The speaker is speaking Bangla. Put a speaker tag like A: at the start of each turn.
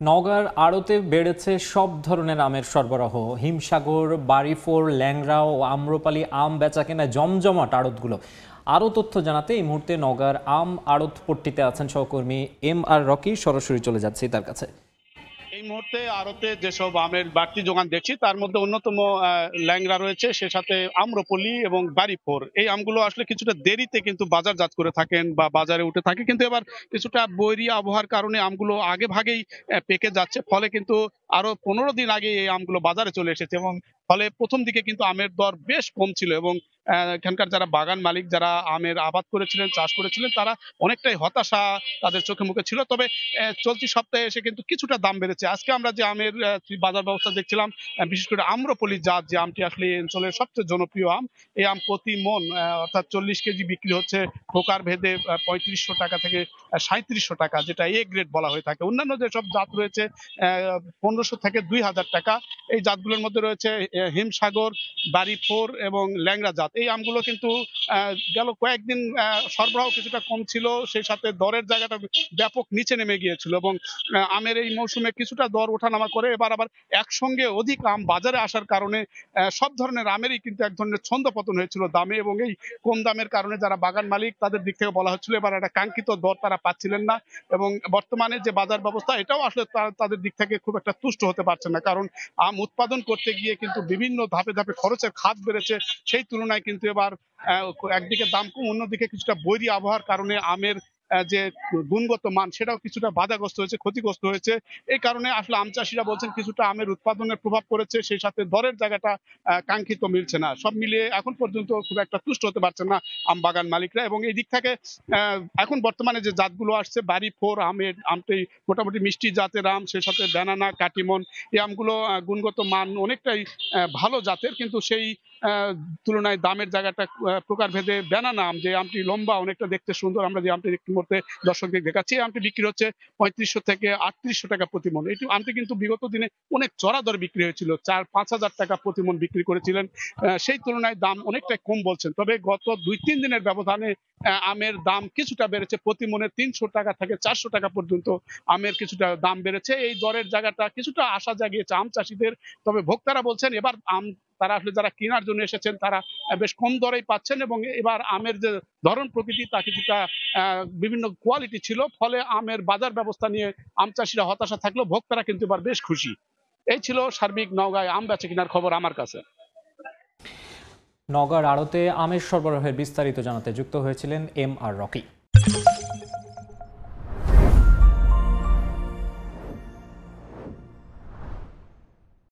A: নওগাঁর আড়তে বেড়েছে সব ধরনের আমের সরবরাহ। হিমসাগর, বাড়িফোর, ল্যাংড়া ও আম্রপালি আম বেচাকেনায় জমজমাট আড়তগুলো। আরও তথ্য জানাতে এই মুহূর্তে নওগাঁর আম আড়ত পট্টিতে আছেন সহকর্মী MR রকি। সরাসরি চলে যাচ্ছি তার কাছে।
B: এই মুহূর্তে আড়তে যেসব আমের বাড়তি যোগান দেখছি তার মধ্যে অন্যতম ল্যাংড়া রয়েছে, সে সাথে আম্রপলি এবং বাড়িফোর। এই আমগুলো আসলে কিছুটা দেরিতে কিন্তু বাজারজাত করে থাকেন বা বাজারে উঠে থাকে, কিন্তু এবার কিছুটা বৈরী আবহাওয়ার কারণে আমগুলো আগে ভাগেই পেকে যাচ্ছে। ফলে কিন্তু আরো 15 দিন আগে এই আমগুলো বাজারে চলে এসেছে এবং ফলে প্রথম দিকে কিন্তু আমের দর বেশ কম ছিল এবং এখানকার যারা বাগান মালিক, যারা আমের আবাদ করেছিলেন, চাষ করেছিলেন, তারা অনেকটাই হতাশা তাদের চোখে মুখে ছিল। তবে চলতি সপ্তাহে এসে কিন্তু কিছুটা দাম বেড়েছে। আজকে আমরা যে আমের বাজার ব্যবস্থা দেখছিলাম, বিশেষ করে আম্রপলি জাত যে আমটি আসলে এই অঞ্চলের সবচেয়ে জনপ্রিয় আম, এই আম প্রতি মন অর্থাৎ 40 কেজি বিক্রি হচ্ছে প্রকার ভেদে 3500 টাকা থেকে 3700 টাকা, যেটা এ গ্রেড বলা হয়ে থাকে। অন্যান্য যেসব জাত রয়েছে 1500 থেকে 2000 টাকা। এই জাতগুলোর মধ্যে রয়েছে হিমসাগর, বাড়িফোর এবং ল্যাংড়া জাত। এই আমগুলো কিন্তু গেল কয়েকদিন সরবরাহ কিছুটা কম ছিল, সেই সাথে দরের জায়গাটা ব্যাপক নিচে নেমে গিয়েছিল এবং আমের এই মৌসুমে কিছুটা দর ওঠানামা করে এবার আবার একসঙ্গে অধিক আম বাজারে আসার কারণে সব ধরনের আমেরই কিন্তু এক ধরনের ছন্দপতন হয়েছিল দামে, এবং এই কম দামের কারণে যারা বাগান মালিক তাদের দিক থেকে বলা হচ্ছিল এবার একটা কাঙ্ক্ষিত দর তারা পাচ্ছিলেন না। এবং বর্তমানে যে বাজার ব্যবস্থা, এটাও আসলে তাদের দিক থেকে খুব একটা তুষ্ট হতে পারছে না, কারণ আম উৎপাদন করতে গিয়ে কিন্তু বিভিন্ন ধাপে ধাপে খরচের খাত বেড়েছে। সেই তুলনায় কিন্তু এবার একদিকে দাম কম, অন্যদিকে কিছুটা বৈরী আবহাওয়ার কারণে আমের যে গুণগত মান সেটাও কিছুটা বাধাগ্রস্ত হয়েছে, ক্ষতিগ্রস্ত হয়েছে। এই কারণে আসলে আম চাষিরা বলছেন কিছুটা আমের উৎপাদনের প্রভাব পড়েছে, সেই সাথে দরের জায়গাটা কাঙ্ক্ষিত মিলছে না। সব মিলিয়ে এখন পর্যন্ত খুব একটা তুষ্ট হতে পারছেন না আম বাগান মালিকরা। এবং এই দিক থেকে এখন বর্তমানে যে জাতগুলো আসছে, বাড়িফোর আমটি মোটামুটি মিষ্টি জাতের আম, সেই সাথে ব্যানানা, কাটিমন, এই আমগুলো গুণগত মান অনেকটাই ভালো জাতের, কিন্তু সেই তুলনায় দামের জায়গাটা প্রকারভেদে ব্যানানা আম, যে আমটি লম্বা, অনেকটা দেখতে সুন্দর, আমরা যে আমটি একটি মুহূর্তে দর্শকদের দেখাচ্ছি, এই আমটি বিক্রি হচ্ছে 3500 থেকে 3800 টাকা প্রতি মন। এটি আমটি কিন্তু বিগত দিনে অনেক চড়া দর বিক্রি হয়েছিল, 4-5 হাজার টাকা প্রতি মন বিক্রি করেছিলেন। সেই তুলনায় দাম অনেকটাই কম বলছেন। তবে গত 2-3 দিনের ব্যবধানে আমের দাম কিছুটা বেড়েছে, প্রতি মনে 300 টাকা থেকে 400 টাকা পর্যন্ত আমের কিছুটা দাম বেড়েছে। এই দরের জায়গাটা কিছুটা আশা জাগিয়েছে আম চাষিদের। তবে ভোক্তারা বলছেন এবার আম তারা আসলে যারা কেনার জন্য এসেছেন তারা বেশ কম দরেই পাচ্ছেন, এবং এবার আমের যে ধরন প্রকৃতি তা কিছুটা বিভিন্ন কোয়ালিটি ছিল, ফলে আমের বাজার ব্যবস্থা নিয়ে আম চাষিরা হতাশা থাকলেও ভোক্তারা কিন্তু এবার বেশ খুশি। এই ছিল সার্বিক নওগাঁয় আম বেচা কেনার খবর আমার কাছে।
A: নওগাঁর আড়তে আমের সরবরাহের বিস্তারিত জানাতে যুক্ত হয়েছিলেন MR রকি।